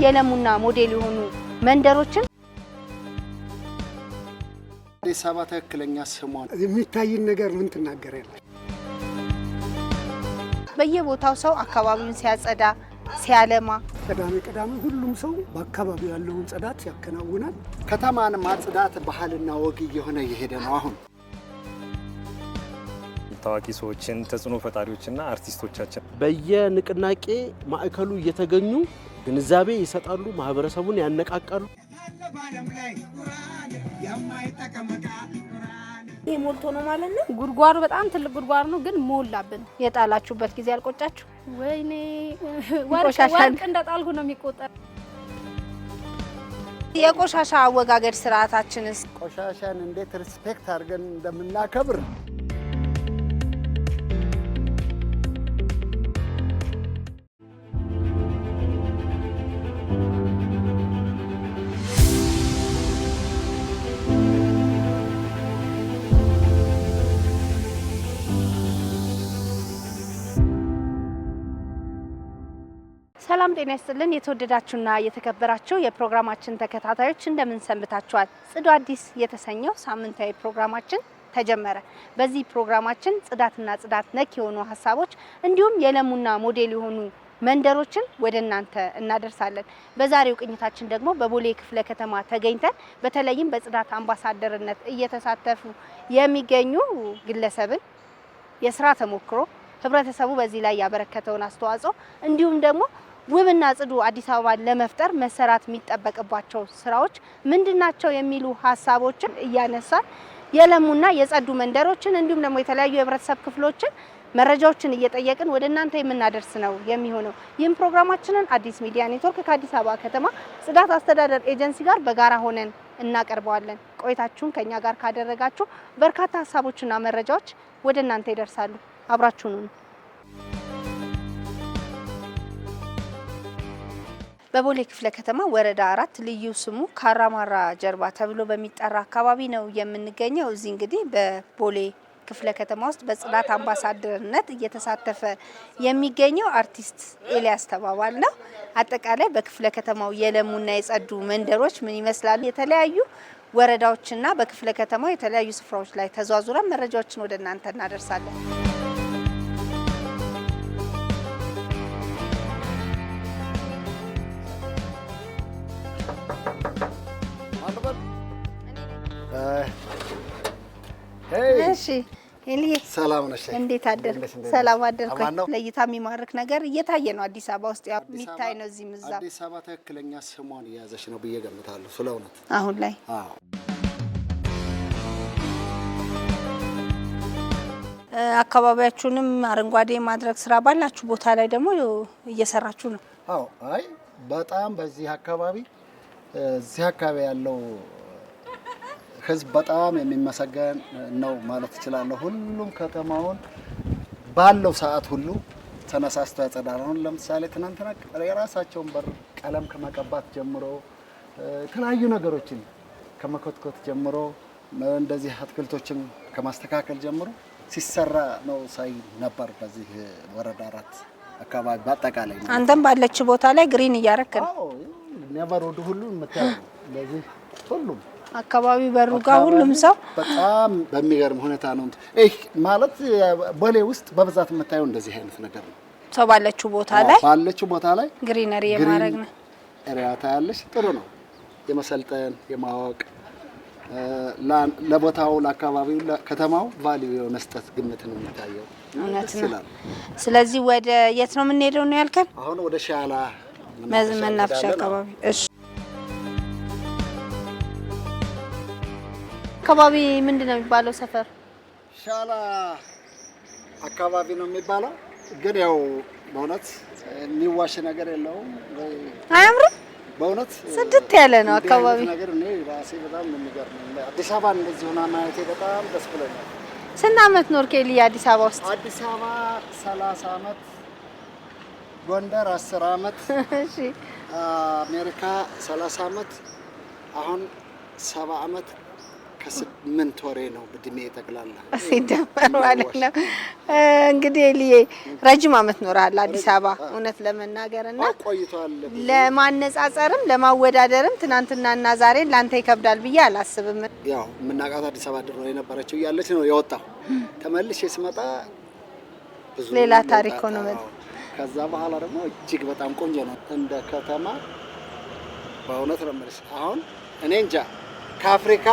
የለሙና ሞዴል የሆኑ መንደሮችን አዲስ አበባ ትክክለኛ ስሟን የሚታይን ነገር ምን ትናገራለህ? በየቦታው ሰው አካባቢውን ሲያጸዳ ሲያለማ ቀዳሚ ሁሉም ሰው በአካባቢው ያለውን ጽዳት ያከናውናል። ከተማን ማጽዳት ባህልና ወግ እየሆነ እየሄደ ነው። አሁን ታዋቂ ሰዎችን ተጽዕኖ ፈጣሪዎችና አርቲስቶቻችን በየንቅናቄ ማዕከሉ እየተገኙ ግንዛቤ ይሰጣሉ፣ ማህበረሰቡን ያነቃቃሉ። ይሄ ሞልቶ ነው ማለት ነው። ጉድጓዱ በጣም ትልቅ ጉድጓድ ነው፣ ግን ሞላብን። የጣላችሁበት ጊዜ አልቆጫችሁ? ወይኔ ወርቅ እንደጣልኩ ነው የሚቆጠር። የቆሻሻ አወጋገድ ስርዓታችንስ ቆሻሻን እንዴት ሪስፔክት አድርገን እንደምናከብር ሰላም ጤና ይስጥልን። የተወደዳችሁና የተከበራችሁ የፕሮግራማችን ተከታታዮች እንደምን ሰንብታችኋል? ጽዱ አዲስ የተሰኘው ሳምንታዊ ፕሮግራማችን ተጀመረ። በዚህ ፕሮግራማችን ጽዳትና ጽዳት ነክ የሆኑ ሀሳቦች እንዲሁም የለሙና ሞዴል የሆኑ መንደሮችን ወደ እናንተ እናደርሳለን። በዛሬው ቅኝታችን ደግሞ በቦሌ ክፍለ ከተማ ተገኝተን በተለይም በጽዳት አምባሳደርነት እየተሳተፉ የሚገኙ ግለሰብን የስራ ተሞክሮ ህብረተሰቡ በዚህ ላይ ያበረከተውን አስተዋጽኦ እንዲሁም ደግሞ ውብና ጽዱ አዲስ አበባን ለመፍጠር መሰራት የሚጠበቅባቸው ስራዎች ምንድናቸው የሚሉ ሀሳቦችን እያነሳን የለሙና የጸዱ መንደሮችን እንዲሁም ደግሞ የተለያዩ የህብረተሰብ ክፍሎችን መረጃዎችን እየጠየቅን ወደ እናንተ የምናደርስ ነው የሚሆነው። ይህም ፕሮግራማችንን አዲስ ሚዲያ ኔትወርክ ከአዲስ አበባ ከተማ ጽዳት አስተዳደር ኤጀንሲ ጋር በጋራ ሆነን እናቀርበዋለን። ቆይታችሁን ከኛ ጋር ካደረጋችሁ በርካታ ሀሳቦችና መረጃዎች ወደ እናንተ ይደርሳሉ። አብራችሁን ሁኑ። በቦሌ ክፍለ ከተማ ወረዳ 4 ልዩ ስሙ ካራማራ ጀርባ ተብሎ በሚጠራ አካባቢ ነው የምንገኘው። እዚህ እንግዲህ በቦሌ ክፍለ ከተማ ውስጥ በጽዳት አምባሳደርነት እየተሳተፈ የሚገኘው አርቲስት ኤልያስ ተባባል ነው። አጠቃላይ በክፍለ ከተማው የለሙና የጸዱ መንደሮች ምን ይመስላሉ፣ የተለያዩ ወረዳዎችና በክፍለ ከተማው የተለያዩ ስፍራዎች ላይ ተዟዙረን መረጃዎችን ወደ እናንተ እናደርሳለን። እሺ ኤልዬ ሰላም ነሽ? እንዴት አደርክ? ሰላም አደርክ? ለእይታ የሚማርክ ነገር እየታየ ነው አዲስ አበባ ውስጥ የሚታይ ነው። እዚህ ምዛ አዲስ አበባ ትክክለኛ ስሟን እየያዘች ነው ብዬ ገምታለሁ። ስለእውነት አሁን ላይ አዎ አካባቢያችሁንም አረንጓዴ ማድረግ ስራ ባላችሁ ቦታ ላይ ደግሞ እየሰራችሁ ነው? አዎ አይ በጣም በዚህ አካባቢ ያለው ህዝብ በጣም የሚመሰገን ነው ማለት እችላለሁ። ሁሉም ከተማውን ባለው ሰዓት ሁሉ ተነሳስቶ ያጸዳል። አሁን ለምሳሌ ትናንትና የራሳቸውን በር ቀለም ከመቀባት ጀምሮ የተለያዩ ነገሮችን ከመኮትኮት ጀምሮ እንደዚህ አትክልቶችን ከማስተካከል ጀምሮ ሲሰራ ነው ሳይ ነበር። በዚህ ወረዳ 4 አካባቢ በአጠቃላይ ነው። አንተም ባለች ቦታ ላይ ግሪን እያረክ ነው? አዎ ነበር ወደ ሁሉ መታየው እንደዚህ ሁሉም አካባቢ በሩ ጋር ሁሉም ሰው በጣም በሚገርም ሁኔታ ነው ማለት ቦሌ ውስጥ በብዛት የምታየው እንደዚህ አይነት ነገር ነው። ሰው ባለችው ቦታ ላይ ግሪነሪ የማድረግ ነው ኤሪያታ ያለሽ ጥሩ ነው። የመሰልጠን የማወቅ ለቦታው ለአካባቢው ለከተማው ቫልዩ የመስጠት ግምት ነው የሚታየው። እውነት ነው። ስለዚህ ወደ የት ነው የምንሄደው ነው ያልከን? አሁን ወደ ሻላ መናፈሻ አካባቢ። እሺ አካባቢ ምንድነው የሚባለው? ሰፈር ሻላ አካባቢ ነው የሚባለው። ግን ያው በእውነት የሚዋሽ ነገር የለውም። አያምርም? በእውነት ጽድት ያለ ነው አካባቢ ነገር ነው። ራሴ በጣም ነው የሚገርመው። አዲስ አበባ እንደዚህ ሆና ማየቴ በጣም ደስ ብሎኛል። ስንት ዓመት ኖርክ ኤልዬ አዲስ አበባ ውስጥ? አዲስ አበባ 30 ዓመት፣ ጎንደር 10 ዓመት፣ እሺ አሜሪካ 30 ዓመት፣ አሁን 7 ዓመት ከ8 ወሬ ነው እድሜ ጠቅላላ ሲደመር ማለት ነው። እንግዲህ ኤልዬ ረጅም አመት ኖረሃል አዲስ አበባ እውነት ለመናገርና ቆይቷል። ለማነጻጸርም ለማወዳደርም ትናንትናና ዛሬ ላንተ ይከብዳል ብዬ አላስብም። ያው የምናውቃት አዲስ አበባ ድሮ የነበረችው እያለች ነው የወጣው። ተመልሼ ስመጣ ብዙ ሌላ ታሪክ ሆኖ ከዛ በኋላ ደግሞ እጅግ በጣም ቆንጆ ነው እንደ ከተማ በእውነት ነው የምልሽ። አሁን እኔ እንጃ ከአፍሪካ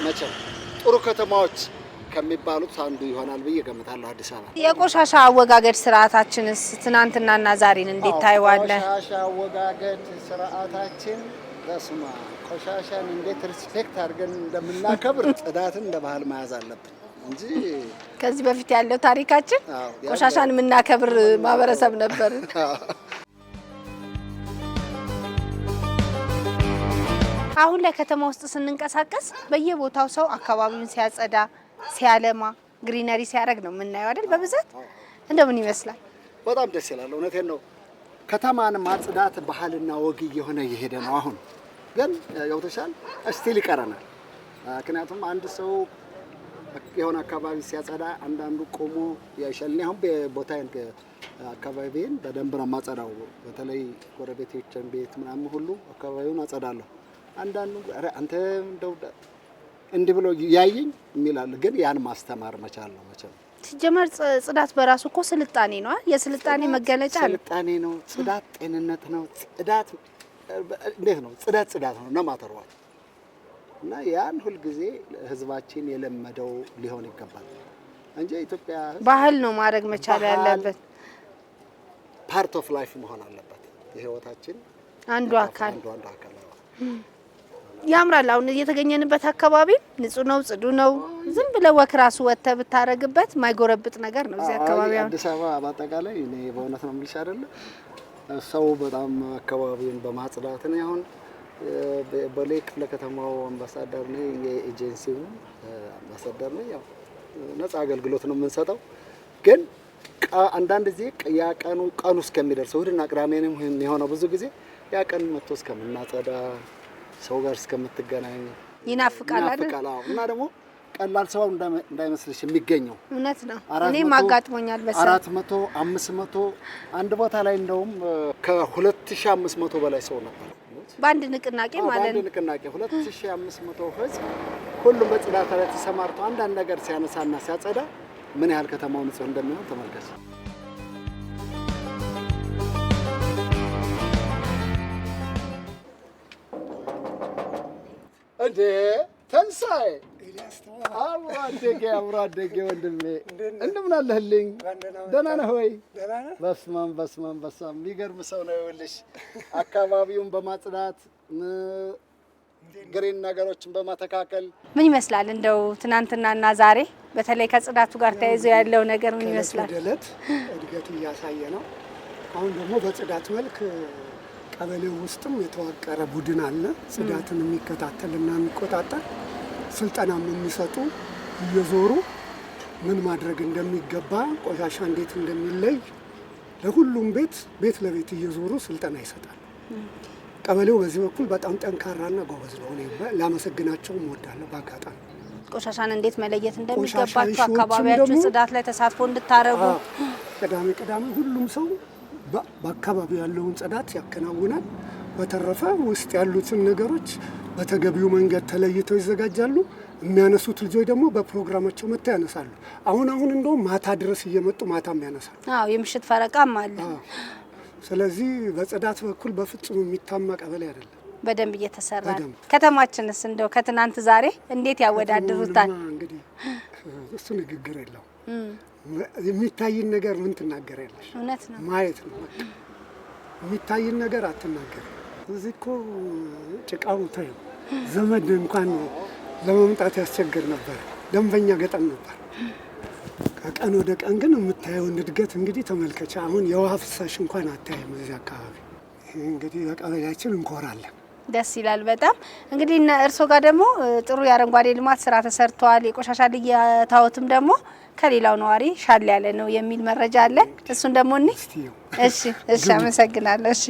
መቼም ጥሩ ከተማዎች ከሚባሉት አንዱ ይሆናል ብዬ ገምታለሁ አዲስ አበባ። የቆሻሻ አወጋገድ ስርዓታችንስ ትናንትናና ዛሬን እንዴት ታይዋለህ? ቆሻሻ አወጋገድ ስርዓታችን በስማ ቆሻሻን እንዴት ሪስፔክት አድርገን እንደምናከብር ጽዳትን እንደ ባህል መያዝ አለብን እንጂ ከዚህ በፊት ያለው ታሪካችን ቆሻሻን የምናከብር ማህበረሰብ ነበር። አሁን ላይ ከተማ ውስጥ ስንንቀሳቀስ በየቦታው ሰው አካባቢውን ሲያጸዳ ሲያለማ ግሪነሪ ሲያደርግ ነው የምናየው አይደል? በብዛት እንደምን ይመስላል? በጣም ደስ ይላል። እውነቴን ነው። ከተማን ማጽዳት ባህልና ወግ እየሆነ እየሄደ ነው። አሁን ግን ያውተሻል እስቲል ይቀረናል። ምክንያቱም አንድ ሰው የሆነ አካባቢ ሲያጸዳ አንዳንዱ ቆሞ ያይሻል። አሁን ቦታዬን አካባቢን በደንብ ነው የማጸዳው። በተለይ ጎረቤቶችን ቤት ምናምን ሁሉ አካባቢውን አጸዳለሁ። አንዳንዱ አንተ እንደው እንዲህ ብሎ ያየኝ የሚላል። ግን ያን ማስተማር መቻል ነው መቼም። ሲጀመር ጽዳት በራሱ እኮ ስልጣኔ ነው። የስልጣኔ መገለጫ ነው። ስልጣኔ ነው። ጽዳት ጤንነት ነው። ጽዳት እንዴት ነው? ጽዳት ነው ነው ማተሯል። እና ያን ሁል ጊዜ ህዝባችን የለመደው ሊሆን ይገባል እንጂ ኢትዮጵያ ባህል ነው ማድረግ መቻል ያለበት። ፓርት ኦፍ ላይፍ መሆን አለበት። የህይወታችን አንዱ አካል ያምራል። አሁን እየተገኘንበት አካባቢ ንጹህ ነው፣ ጽዱ ነው። ዝም ብለህ ወክ ራሱ ወጥተህ ብታረግበት ማይጎረብጥ ነገር ነው እዚህ አካባቢ። አዲስ አበባ በአጠቃላይ እኔ በእውነት ነው የምልሽ አይደለ ሰው በጣም አካባቢውን በማጽዳት ነው። አሁን በሌ ክፍለ ከተማው አምባሳደር ነኝ፣ የኤጀንሲው አምባሳደር ነኝ። ያው ነፃ አገልግሎት ነው የምንሰጠው። ግን አንዳንድ ጊዜ ያ ቀኑ እስከሚደርስ እሑድና ቅዳሜ ነው የሚሆነው። ብዙ ጊዜ ያ ቀን መጥቶ እስከምናጸዳ ሰው ጋር እስከምትገናኝ ይናፍቃል አይደል? እና ደግሞ ቀላል ሰው እንዳይመስልሽ የሚገኘው እውነት ነው። እኔም አጋጥሞኛል። በሰ 400 500 አንድ ቦታ ላይ እንደውም ከ2500 በላይ ሰው ነበር በአንድ ንቅናቄ ማለት ነው። በአንድ ንቅናቄ 2500 ህዝብ ሁሉም በጽዳት ላይ ተሰማርቶ አንዳንድ ነገር ሲያነሳና ሲያጸዳ ምን ያህል ከተማው ንጹህ እንደሚሆን ተመልከች። እንዴ ተንሳይ አብሮ አደጌ ወንድሜ እንደምን አለህልኝ? ደህና ነህ ወይ? በስመ አብ የሚገርም ሰው ነው። ይኸውልሽ አካባቢውን በማጽዳት ግሪን ነገሮችን በማተካከል ምን ይመስላል እንደው ትናንትናና ዛሬ በተለይ ከጽዳቱ ጋር ተያይዞ ያለው ነገር ምን ይመስላል? ከዕለት እድገት እያሳየ ነው። አሁን ደግሞ በጽዳት መልክ ቀበሌው ውስጥም የተዋቀረ ቡድን አለ፣ ጽዳትን የሚከታተልና የሚቆጣጠር ስልጠናም የሚሰጡ እየዞሩ ምን ማድረግ እንደሚገባ ቆሻሻ እንዴት እንደሚለይ ለሁሉም ቤት ለቤት እየዞሩ ስልጠና ይሰጣል። ቀበሌው በዚህ በኩል በጣም ጠንካራና ጎበዝ ነው። እኔ ላመሰግናቸው እወዳለሁ። በአጋጣሚ ቆሻሻን እንዴት መለየት እንደሚገባቸው አካባቢያችሁ ጽዳት ላይ ተሳትፎ እንድታረጉ ቅዳሜ ሁሉም ሰው በአካባቢው ያለውን ጽዳት ያከናውናል። በተረፈ ውስጥ ያሉትን ነገሮች በተገቢው መንገድ ተለይተው ይዘጋጃሉ። የሚያነሱት ልጆች ደግሞ በፕሮግራማቸው መጥተው ያነሳሉ። አሁን እንደውም ማታ ድረስ እየመጡ ማታም ያነሳሉ። የምሽት ፈረቃም አለ። ስለዚህ በጽዳት በኩል በፍጹም የሚታማ ቀበሌ አይደለም። በደንብ እየተሰራ ነው። ከተማችንስ እንደው ከትናንት ዛሬ እንዴት ያወዳድሩታል? እንግዲህ እሱ ንግግር የለው። የሚታይን ነገር ምን ትናገሪያለሽ? እውነት ነው፣ ማየት ነው። የሚታይን ነገር አትናገር። እዚህ እኮ ጭቃው ታዩ ዘመድ እንኳን ለመምጣት ያስቸግር ነበር። ደንበኛ ገጠም ነበር። ከቀን ወደ ቀን ግን የምታየውን እድገት እንግዲህ ተመልከች። አሁን የውሃ ፍሳሽ እንኳን አታይም እዚህ አካባቢ። እንግዲህ በቀበሌያችን እንኮራለን። ደስ ይላል በጣም። እንግዲህ እርስዎ ጋር ደግሞ ጥሩ የአረንጓዴ ልማት ስራ ተሰርተዋል። የቆሻሻ ልየታዎትም ደግሞ ከሌላው ነዋሪ ሻል ያለ ነው የሚል መረጃ አለ። እሱን ደግሞ እሺ፣ አመሰግናለሁ። እሺ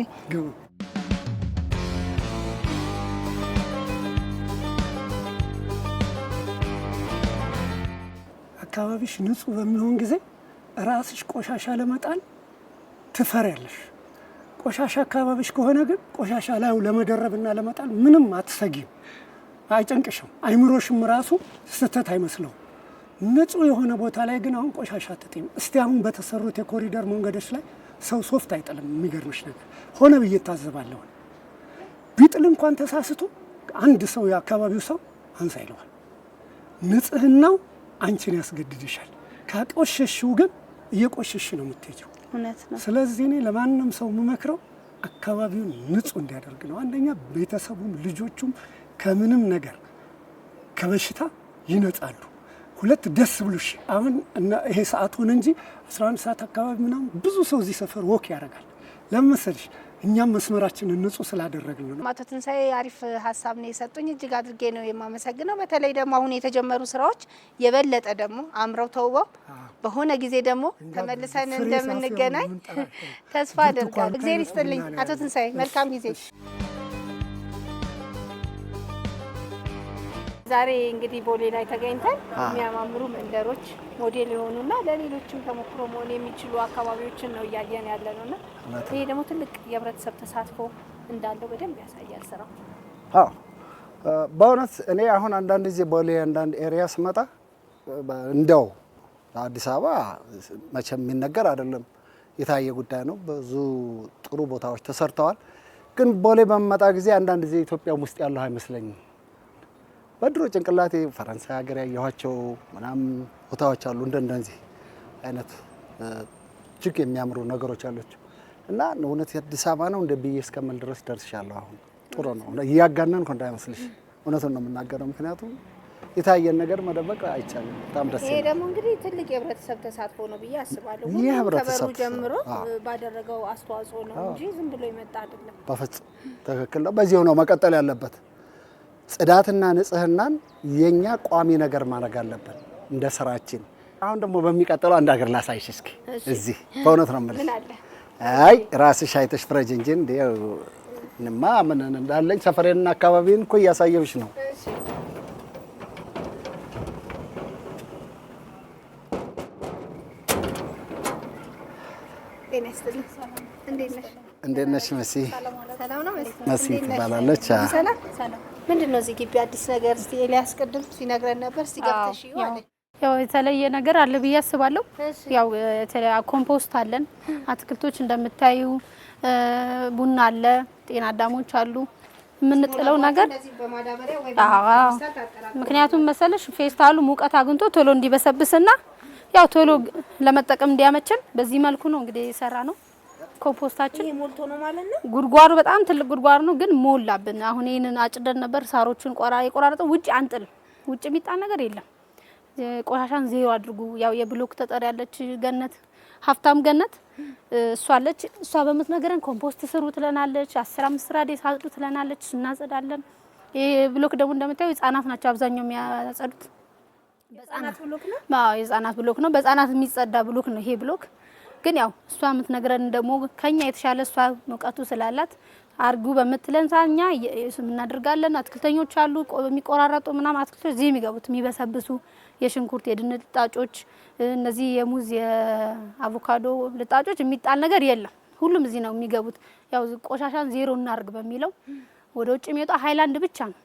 አካባቢሽ ንጹህ በሚሆን ጊዜ ራስሽ ቆሻሻ ለመጣል ትፈሪያለሽ። ቆሻሻ አካባቢሽ ከሆነ ግን ቆሻሻ ላይ ለመደረብና ለመጣል ምንም አትሰጊም፣ አይጨንቅሽም። አይምሮሽም ራሱ ስህተት አይመስለውም። ንጹህ የሆነ ቦታ ላይ ግን አሁን ቆሻሻ አትጥይም። እስቲ አሁን በተሰሩት የኮሪደር መንገዶች ላይ ሰው ሶፍት አይጥልም። የሚገርምሽ ነገር ሆነ ብዬ ታዘባለሁ። ቢጥል እንኳን ተሳስቶ አንድ ሰው የአካባቢው ሰው አንሳ ይለዋል። ንጽህናው አንቺን ያስገድድሻል። ካቆሸሽው ግን እየቆሸሽ ነው የምትሄጂው። እውነት ነው። ስለዚህ እኔ ለማንም ሰው የምመክረው አካባቢውን ንጹህ እንዲያደርግ ነው። አንደኛ ቤተሰቡም ልጆቹም ከምንም ነገር ከበሽታ ይነጻሉ። ሁለት ደስ ብሎሽ አሁን ይሄ ሰዓት ሆነ እንጂ 11 ሰዓት አካባቢ ምናምን ብዙ ሰው እዚህ ሰፈር ወክ ያደርጋል። ለምን መሰለሽ? እኛም መስመራችንን ንጹህ ስላደረግን ነው። አቶ ትንሳኤ አሪፍ ሀሳብ ነው የሰጡኝ። እጅግ አድርጌ ነው የማመሰግነው። በተለይ ደግሞ አሁን የተጀመሩ ስራዎች የበለጠ ደግሞ አምረው ተውበው በሆነ ጊዜ ደግሞ ተመልሰን እንደምንገናኝ ተስፋ አደርጋለሁ። እግዚአብሔር ይስጥልኝ አቶ ትንሳኤ፣ መልካም ጊዜ። ዛሬ እንግዲህ ቦሌ ላይ ተገኝተን የሚያማምሩ መንደሮች ሞዴል የሆኑና ለሌሎችም ተሞክሮ መሆን የሚችሉ አካባቢዎችን ነው እያየን ያለ ነውና ይሄ ደግሞ ትልቅ የህብረተሰብ ተሳትፎ እንዳለው በደንብ ያሳያል ስራው። አዎ በእውነት እኔ አሁን አንዳንድ ጊዜ ቦሌ አንዳንድ ኤሪያ ስመጣ እንደው አዲስ አበባ መቼም የሚነገር አይደለም፣ የታየ ጉዳይ ነው። ብዙ ጥሩ ቦታዎች ተሰርተዋል። ግን ቦሌ በመጣ ጊዜ አንዳንድ ጊዜ ኢትዮጵያ ውስጥ ያለው አይመስለኝም። በድሮ ጭንቅላቴ ፈረንሳይ ሀገር ያየኋቸው ምናምን ቦታዎች አሉ እንደዚህ አይነት እጅግ የሚያምሩ ነገሮች አሉት እና እውነት የአዲስ አበባ ነው እንደ ብዬ እስከምል ድረስ ደርሻለሁ። አሁን ጥሩ ነው፣ እያጋነንኩ እንዳይመስልሽ እውነቱን ነው የምናገረው። ምክንያቱም የታየን ነገር መደበቅ አይቻልም። በጣም ደስ ይላል። ይሄ ደግሞ እንግዲህ ትልቅ የህብረተሰብ ተሳትፎ ነው ብዬ አስባለሁ። ሁሉም ከበሩ ጀምሮ ባደረገው አስተዋጽኦ ነው እንጂ ዝም ብሎ ይመጣ አይደለም። በፍጹም ትክክል ነው። በዚሁ ነው መቀጠል ያለበት። ጽዳትና ንጽህናን የኛ ቋሚ ነገር ማድረግ አለብን እንደ ስራችን። አሁን ደግሞ በሚቀጥለው አንድ ሀገር ላሳይሽ እስኪ። እዚህ በእውነት ነው የምልሽ። አይ ራስሽ አይተሽ ፍረጅ እንጂ እንማ ምን እንዳለኝ ሰፈሬንና አካባቢን እኮ እያሳየሁሽ ነው። እንዴት ነሽ መሲ? ሰላም ነው መሲ ትባላለች። ሰላም ሰላም። ምንድነው እዚህ ግቢ አዲስ ነገር? እስቲ ኤልያስ ቅድም ሲነግረን ነበር። እስቲ ገብተሽ ይዋለ ያው የተለየ ነገር አለ ብዬ አስባለሁ። ያው የተለየ ኮምፖስት አለን፣ አትክልቶች እንደምታዩ ቡና አለ፣ ጤና አዳሞች አሉ። የምንጥለው ነገር ምክንያቱም መሰለሽ ፌስታሉ ሙቀት አግኝቶ ቶሎ እንዲበሰብስና ያው ቶሎ ለመጠቀም እንዲያመችን በዚህ መልኩ ነው እንግዲህ የሰራ ነው። ኮምፖስታችን ይሄ ሞልቶ ነው ማለት ነው። ጉድጓዱ በጣም ትልቅ ጉድጓድ ነው፣ ግን ሞላብን። አሁን ይሄንን አጭደን ነበር ሳሮቹን የቆራረጠው ውጪ አንጥል፣ ውጪ የሚጣል ነገር የለም። ቆሻሻን ዜሮ አድርጉ። ያው የብሎክ ተጠሪ ያለች ገነት ሀብታም ገነት እሷ አለች። እሷ በምትነገረን ኮምፖስት ስሩ ትለናለች። 15 ራዲስ አጽዱ ትለናለች። እናጸዳለን። ይሄ ብሎክ ደግሞ እንደምታዩ ህጻናት ናቸው አብዛኛው የሚያጸዱት። በህጻናት ብሎክ ነው። አዎ የህጻናት ብሎክ ነው። በህጻናት የሚጸዳ ብሎክ ነው ይሄ ብሎክ። ግን ያው እሷ የምትነግረን ደግሞ ከኛ የተሻለ እሷ ሙቀቱ ስላላት አርጉ በመትለን ሳኛ እናደርጋለን። አትክልተኞች አሉ የሚቆራረጡ ምናምን አትክልቶች እዚህ የሚገቡት የሚበሰብሱ የሽንኩርት የድንች ልጣጮች፣ እነዚህ የሙዝ የአቮካዶ ልጣጮች የሚጣል ነገር የለም። ሁሉም እዚህ ነው የሚገቡት። ያው ቆሻሻን ዜሮ እናርግ በሚለው ወደ ውጭ የሚወጣ ሃይላንድ ብቻ ነው።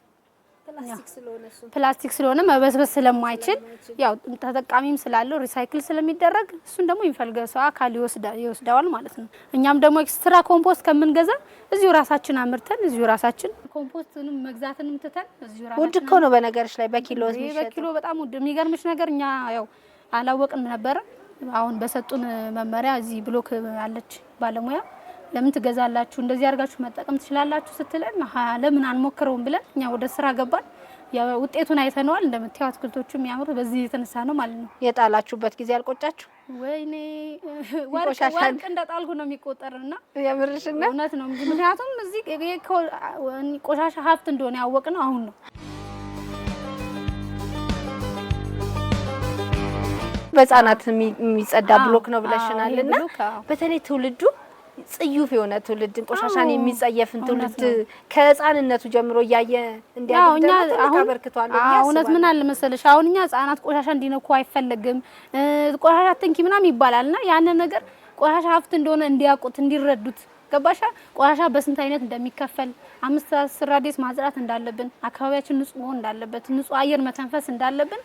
ፕላስቲክ ስለሆነ መበስበስ ስለማይችል ያው ተጠቃሚም ስላለው ሪሳይክል ስለሚደረግ እሱን ደግሞ የሚፈልገው ሰው አካል ይወስዳዋል ማለት ነው። እኛም ደግሞ ኤክስትራ ኮምፖስት ከምንገዛ እዚሁ ራሳችን አምርተን እዚሁ ራሳችን ኮምፖስትንም መግዛትንም ትተን እዚሁ ራሳችን ውድ እኮ ነው በነገርሽ ላይ በኪሎ በኪሎ በጣም ውድ። የሚገርምሽ ነገር እኛ ያው አላወቅንም ነበር። አሁን በሰጡን መመሪያ እዚህ ብሎክ አለች ባለሙያ ለምን ትገዛላችሁ እንደዚህ አድርጋችሁ መጠቀም ትችላላችሁ ስትለን ለምን አንሞክረውም ብለን እኛ ወደ ስራ ገባን። ያው ውጤቱን አይተነዋል። እንደምታዩት አትክልቶቹ የሚያምሩ በዚህ የተነሳ ነው ማለት ነው። የጣላችሁበት ጊዜ አልቆጫችሁ? ወይኔ ወርቅ እንደጣልኩ ነው የሚቆጠርና የምርሽና እውነት ነው። ምክንያቱም እዚህ ቆሻሻ ሀብት እንደሆነ ያወቅነው አሁን ነው። በህጻናት የሚጸዳ ብሎክ ነው ብለሽናልና በተለይ ትውልዱ ጽዩፍ የሆነ ትውልድ ቆሻሻን የሚጸየፍን ትውልድ ከህፃንነቱ ጀምሮ ያየ እንዲያደርግ አበርክቷል። እውነት ምን አለ መሰለሽ አሁን እኛ ህፃናት ቆሻሻ እንዲነኩ አይፈለግም ቆሻሻ አትንኪ ምናምን ይባላልና ያን ነገር ቆሻሻ ሀብት እንደሆነ እንዲያውቁት እንዲረዱት ገባሻ ቆሻሻ በስንት አይነት እንደሚከፈል 5 ራዲየስ ማጽዳት እንዳለብን አካባቢያችን ንጹህ መሆን እንዳለበት ንጹህ አየር መተንፈስ እንዳለብን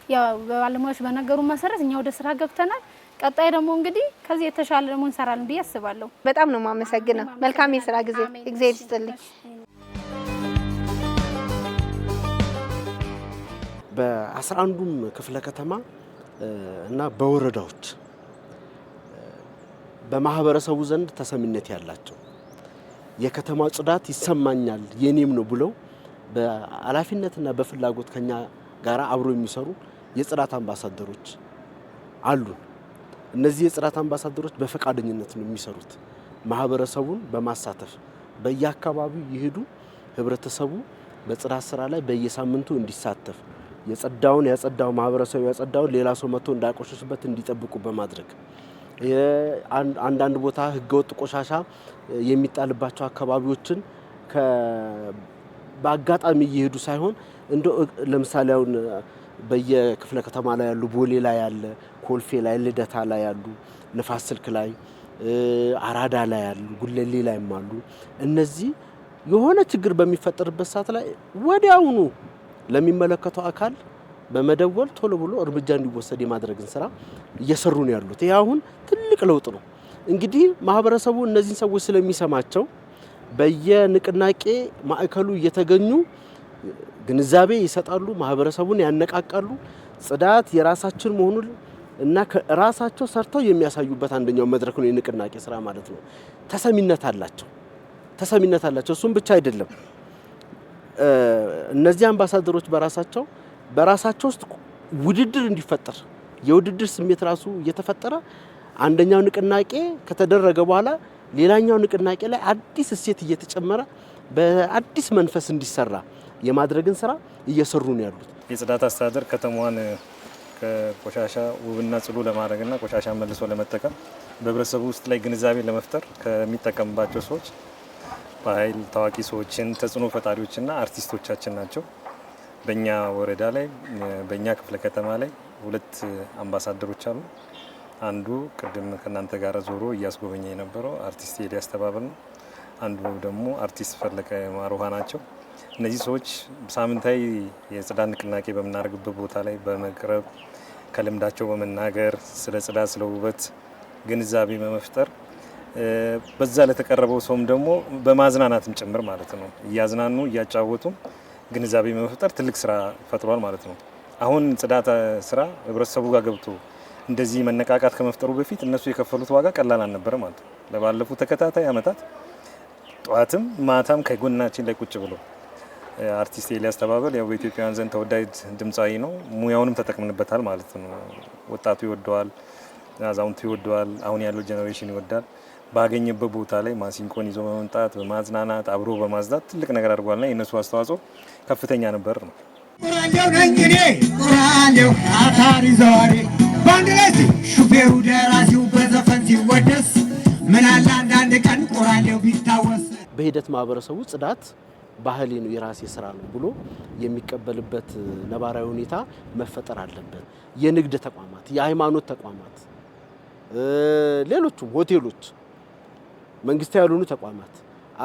ያው በባለሙያዎች በነገሩ መሰረት እኛ ወደ ስራ ገብተናል። ቀጣይ ደግሞ እንግዲህ ከዚህ የተሻለ ደግሞ እንሰራለን ብዬ አስባለሁ። በጣም ነው ማመሰግነው። መልካም የስራ ጊዜ እግዚአብሔር ይስጥልኝ። በ11ዱም ክፍለ ከተማ እና በወረዳዎች በማህበረሰቡ ዘንድ ተሰሚነት ያላቸው የከተማው ጽዳት ይሰማኛል የኔም ነው ብለው በአላፊነትና በፍላጎት ከኛ ጋራ አብሮ የሚሰሩ የጽዳት አምባሳደሮች አሉ። እነዚህ የጽዳት አምባሳደሮች በፈቃደኝነት ነው የሚሰሩት። ማህበረሰቡን በማሳተፍ በየአካባቢው ይሄዱ ህብረተሰቡ በጽዳት ስራ ላይ በየሳምንቱ እንዲሳተፍ የጸዳውን ያጸዳው ማህበረሰቡ ያጸዳውን ሌላ ሰው መጥቶ እንዳይቆሽሽበት እንዲጠብቁ በማድረግ አንዳንድ ቦታ ህገወጥ ቆሻሻ የሚጣልባቸው አካባቢዎችን በአጋጣሚ እየሄዱ ሳይሆን ለምሳሌ አሁን በየክፍለ ከተማ ላይ ያሉ ቦሌ ላይ ያለ ኮልፌ ላይ ልደታ ላይ ያሉ ንፋስ ስልክ ላይ አራዳ ላይ ያሉ ጉለሌ ላይም አሉ። እነዚህ የሆነ ችግር በሚፈጠርበት ሰዓት ላይ ወዲያውኑ ለሚመለከተው አካል በመደወል ቶሎ ብሎ እርምጃ እንዲወሰድ የማድረግን ስራ እየሰሩ ነው ያሉት። ይሄ አሁን ትልቅ ለውጥ ነው። እንግዲህ ማህበረሰቡ እነዚህን ሰዎች ስለሚሰማቸው በየንቅናቄ ማዕከሉ እየተገኙ ግንዛቤ ይሰጣሉ፣ ማህበረሰቡን ያነቃቃሉ። ጽዳት የራሳችን መሆኑን እና ራሳቸው ሰርተው የሚያሳዩበት አንደኛው መድረክ ነው የንቅናቄ ስራ ማለት ነው። ተሰሚነት አላቸው። እሱም ብቻ አይደለም። እነዚህ አምባሳደሮች በራሳቸው ውስጥ ውድድር እንዲፈጠር የውድድር ስሜት ራሱ እየተፈጠረ አንደኛው ንቅናቄ ከተደረገ በኋላ ሌላኛው ንቅናቄ ላይ አዲስ እሴት እየተጨመረ በአዲስ መንፈስ እንዲሰራ የማድረግን ስራ እየሰሩ ነው ያሉት። የጽዳት አስተዳደር ከተማዋን ከቆሻሻ ውብና ጽዱ ለማድረግና ቆሻሻ መልሶ ለመጠቀም በህብረተሰቡ ውስጥ ላይ ግንዛቤ ለመፍጠር ከሚጠቀምባቸው ሰዎች በኃይል ታዋቂ ሰዎችን ተጽዕኖ ፈጣሪዎችና አርቲስቶቻችን ናቸው። በእኛ ወረዳ ላይ በእኛ ክፍለ ከተማ ላይ 2 አምባሳደሮች አሉ። አንዱ ቅድም ከናንተ ጋር ዞሮ እያስጎበኘ የነበረው አርቲስት ኤልያስ ተባበር ነው። አንዱ ደግሞ አርቲስት ፈለቀ ማሩሃ ናቸው። እነዚህ ሰዎች ሳምንታዊ የጽዳት ንቅናቄ በምናደርግበት ቦታ ላይ በመቅረብ ከልምዳቸው በመናገር ስለ ጽዳት፣ ስለ ውበት ግንዛቤ በመፍጠር በዛ ለተቀረበው ሰውም ደግሞ በማዝናናትም ጭምር ማለት ነው እያዝናኑ እያጫወቱም ግንዛቤ በመፍጠር ትልቅ ስራ ፈጥሯል ማለት ነው። አሁን ጽዳት ስራ ህብረተሰቡ ጋር ገብቶ እንደዚህ መነቃቃት ከመፍጠሩ በፊት እነሱ የከፈሉት ዋጋ ቀላል አልነበረ ማለት ነው። ለባለፉት ተከታታይ አመታት ጧትም ማታም ከጎናችን ላይ ቁጭ ብሎ አርቲስት ኤልያስ ተባበር ያው በኢትዮጵያውያን ዘንድ ተወዳጅ ድምጻዊ ነው። ሙያውንም ተጠቅምንበታል ማለት ነው። ወጣቱ ይወደዋል፣ አዛውንቱ ይወደዋል፣ አሁን ያለው ጄኔሬሽን ይወዳል። ባገኘበት ቦታ ላይ ማሲንቆን ይዞ በመምጣት በማዝናናት አብሮ በማዝዳት ትልቅ ነገር አድርጓልና የነሱ አስተዋጽኦ ከፍተኛ ነበር ነው። ቁራሌው ነኝ እኔ ቁራሌው አታሪ ዘዋሪ ባንድረስ ሹፌሩ ደራሲው በዘፈን ሲወደስ ምን አለ አንዳንድ ቀን ቁራሌው ቢታወስ። በሂደት ማህበረሰቡ ጽዳት ባህሌ ነው የራሴ ስራ ነው ብሎ የሚቀበልበት ነባራዊ ሁኔታ መፈጠር አለበት። የንግድ ተቋማት፣ የሃይማኖት ተቋማት፣ ሌሎችም ሆቴሎች፣ መንግስታዊ ያልሆኑ ተቋማት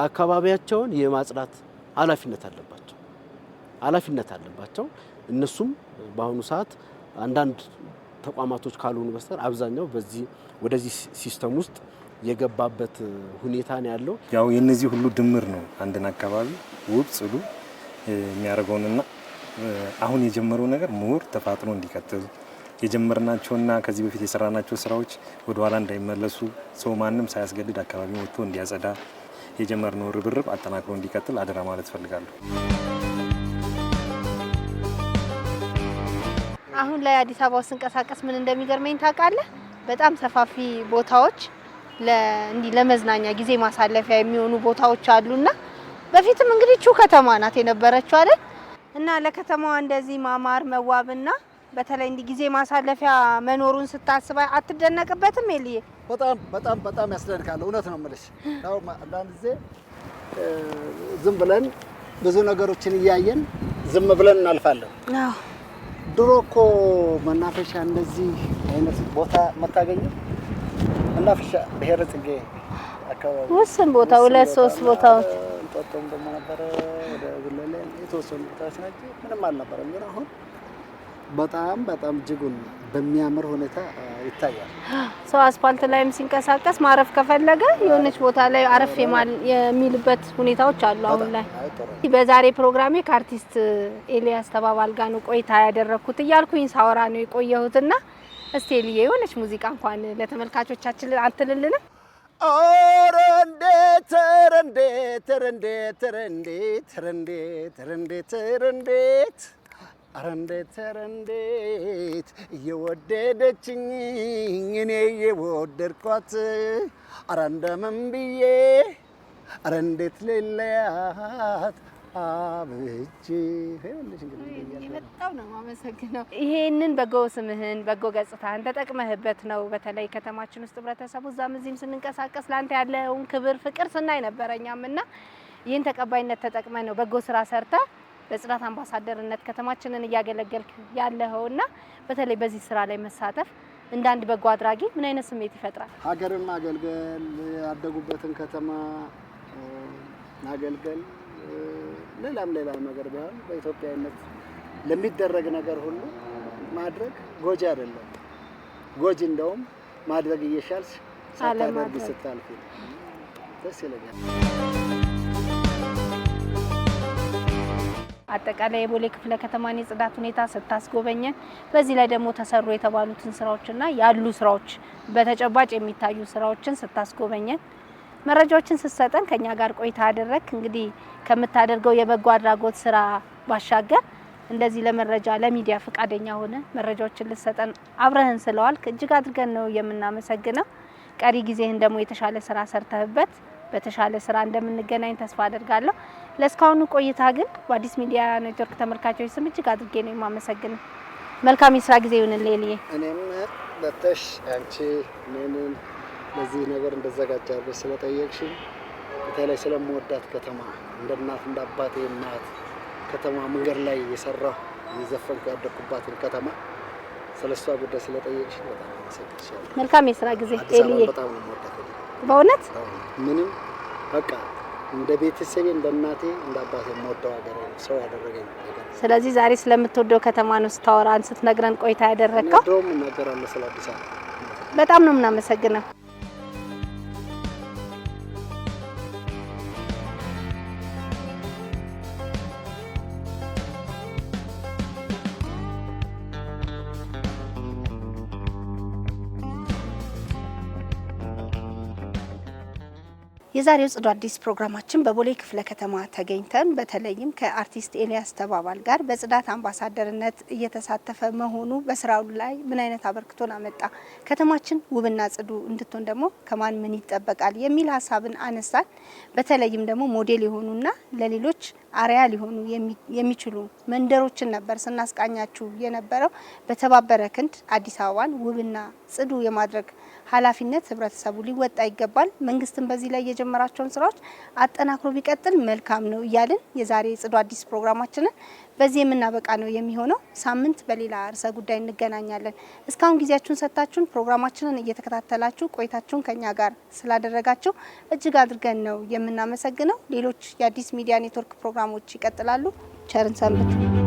አካባቢያቸውን የማጽዳት ኃላፊነት አለባቸው። እነሱም በአሁኑ ሰዓት አንዳንድ ተቋማቶች ካልሆኑ በስተቀር አብዛኛው ወደዚህ ሲስተም ውስጥ የገባበት ሁኔታ ነው ያለው። ያው የነዚህ ሁሉ ድምር ነው አንድን አካባቢ ውብ ጽዱ የሚያደርገውና አሁን የጀመረው ነገር ምሁር ተፋጥኖ እንዲቀጥል የጀመርናቸውና ከዚህ በፊት የሰራናቸው ስራዎች ወደ ኋላ እንዳይመለሱ ሰው ማንም ሳያስገድድ አካባቢ ወጥቶ እንዲያጸዳ የጀመርነው ርብርብ አጠናክሮ እንዲቀጥል አደራ ማለት ፈልጋለሁ። አሁን ላይ አዲስ አበባ ውስጥ እንቀሳቀስ ምን እንደሚገርመኝ ታውቃለህ? በጣም ሰፋፊ ቦታዎች ለመዝናኛ ጊዜ ማሳለፊያ የሚሆኑ ቦታዎች አሉና በፊትም እንግዲህ ቹ ከተማ ናት የነበረችው አይደል? እና ለከተማዋ እንደዚህ ማማር መዋብና በተለይ እንዲህ ጊዜ ማሳለፊያ መኖሩን ስታስባ አትደነቅበትም? ኤልዬ በጣም በጣም በጣም ያስደንቃል። እውነት ነው የምልሽ። ያው አንዳንድ ጊዜ ዝም ብለን ብዙ ነገሮችን እያየን ዝም ብለን እናልፋለን። አዎ ድሮ እኮ መናፈሻ እንደዚህ አይነት ቦታ መታገኘው መናፈሻ ብሔረ ጽጌ አካባቢ ውስን ቦታ 2-3 ቦታዎች እንጦጦም ደግሞ ነበረ፣ ወደ ጉለሌ የተወሰኑ ቦታዎች ናቸው። ምንም አልነበረም። ግን አሁን በጣም በጣም እጅጉን በሚያምር ሁኔታ ይታያል። ሰው አስፋልት ላይም ሲንቀሳቀስ ማረፍ ከፈለገ የሆነች ቦታ ላይ አረፍ የሚልበት ሁኔታዎች አሉ። አሁን ላይ በዛሬ ፕሮግራሜ ከአርቲስት ኤልያስ ተባባል ጋር ነው ቆይታ ያደረኩት እያልኩኝ ሳወራ ነው የቆየሁትና እስቲ ኤልዬ የሆነች ሙዚቃ እንኳን ለተመልካቾቻችን አትልልንም? ኧረ እንዴት ኧረ እንዴት ኧረ እንዴት ኧረ እንዴት ኧረ እንዴት ኧረ እንዴት ኧረ እንዴት ኧረ እንዴት ኧረ እንዴት እየወደደችኝ እኔ እየወደድኳት ኧረ እንደምን ብዬ ኧረ እንዴት ልለያት አብጄ ይኸውልሽ እንግዲህ በጣም ነው የማመሰግነው። ይሄንን በጎ ስምህን በጎ ገጽታህን ተጠቅመህበት ነው በተለይ ከተማችን ውስጥ ህብረተሰቡ እዛም እዚህም ስንንቀሳቀስ ላንተ ያለውን ክብር ፍቅር ስናይ ነበረኛም እና ይህን ተቀባይነት ተጠቅመህ ነው በጎ ስራ ሰርተህ በጽዳት አምባሳደርነት ከተማችንን እያገለገልክ ያለኸውና በተለይ በዚህ ስራ ላይ መሳተፍ እንደ አንድ በጎ አድራጊ ምን አይነት ስሜት ይፈጥራል? ሀገርን ማገልገል፣ ያደጉበትን ከተማ ማገልገል፣ ሌላም ነገር ቢሆን በኢትዮጵያዊነት ለሚደረግ ነገር ሁሉ ማድረግ ጎጂ አይደለም። ጎጂ እንደውም ማድረግ እየሻልሽ ሳታደርጊ ስታልፊ ደስ ይለኛል። አጠቃላይ የቦሌ ክፍለ ከተማን የጽዳት ሁኔታ ስታስጎበኘን በዚህ ላይ ደግሞ ተሰሩ የተባሉትን ስራዎችና ያሉ ስራዎች በተጨባጭ የሚታዩ ስራዎችን ስታስጎበኘን መረጃዎችን ስትሰጠን ከኛ ጋር ቆይታ አደረክ። እንግዲህ ከምታደርገው የበጎ አድራጎት ስራ ባሻገር እንደዚህ ለመረጃ ለሚዲያ ፈቃደኛ ሆነ መረጃዎችን ልትሰጠን አብረህን ስለዋልክ እጅግ አድርገን ነው የምናመሰግነው። ቀሪ ጊዜህን ደግሞ የተሻለ ስራ ሰርተህበት በተሻለ ስራ እንደምንገናኝ ተስፋ አደርጋለሁ። ለስካሁኑ ቆይታ ግን በአዲስ ሚዲያ ኔትወርክ ተመልካቾች ስም እጅግ አድርጌ ነው የማመሰግነው። መልካም የስራ ጊዜ ይሁንልህ ኤልዬ። እኔም በተሽ አንቺ እኔን ለዚህ ነገር እንደዘጋጃለሁ ስለጠየቅሽኝ በተለይ ስለምወዳት ከተማ እንደ እናት እንደ አባቴ እናት ከተማ መንገድ ላይ የሰራሁ የዘፈንኩ ያደኩባትን ከተማ ስለሷ ጉዳይ ስለጠየቅሽኝ በጣም አመሰግናለሁ። መልካም የስራ ጊዜ ኤልዬ። በጣም ነው የምወዳት በእውነት ምንም በቃ እንደ ቤተሰቤ እንደ እናቴ እንደ አባቴ የምወደው ሀገር ነው ሰው ያደረገኝ ነገር። ስለዚህ ዛሬ ስለምትወደው ከተማ ነው ስታወራን ስትነግረን ቆይታ ያደረግከው። እንደውም እናገራለሁ ስለ አዲስ አበባ። በጣም ነው የምናመሰግነው። የዛሬው ጽዱ አዲስ ፕሮግራማችን በቦሌ ክፍለ ከተማ ተገኝተን በተለይም ከአርቲስት ኤልያስ ተባባል ጋር በጽዳት አምባሳደርነት እየተሳተፈ መሆኑ በስራው ላይ ምን አይነት አበርክቶን አመጣ፣ ከተማችን ውብና ጽዱ እንድትሆን ደግሞ ከማን ምን ይጠበቃል የሚል ሀሳብን አነሳን። በተለይም ደግሞ ሞዴል የሆኑና ለሌሎች አርያ ሊሆኑ የሚችሉ መንደሮችን ነበር ስናስቃኛችሁ የነበረው። በተባበረ ክንድ አዲስ አበባን ውብና ጽዱ የማድረግ ኃላፊነት ህብረተሰቡ ሊወጣ ይገባል። መንግስትን በዚህ ላይ የጀመራቸውን ስራዎች አጠናክሮ ቢቀጥል መልካም ነው እያልን የዛሬ ጽዱ አዲስ ፕሮግራማችንን በዚህ የምናበቃ ነው የሚሆነው። ሳምንት በሌላ ርዕሰ ጉዳይ እንገናኛለን። እስካሁን ጊዜያችሁን ሰጥታችሁን ፕሮግራማችንን እየተከታተላችሁ ቆይታችሁን ከኛ ጋር ስላደረጋችሁ እጅግ አድርገን ነው የምናመሰግነው። ሌሎች የአዲስ ሚዲያ ኔትወርክ ፕሮግራሞች ይቀጥላሉ። ቸርን ሰንብቱ።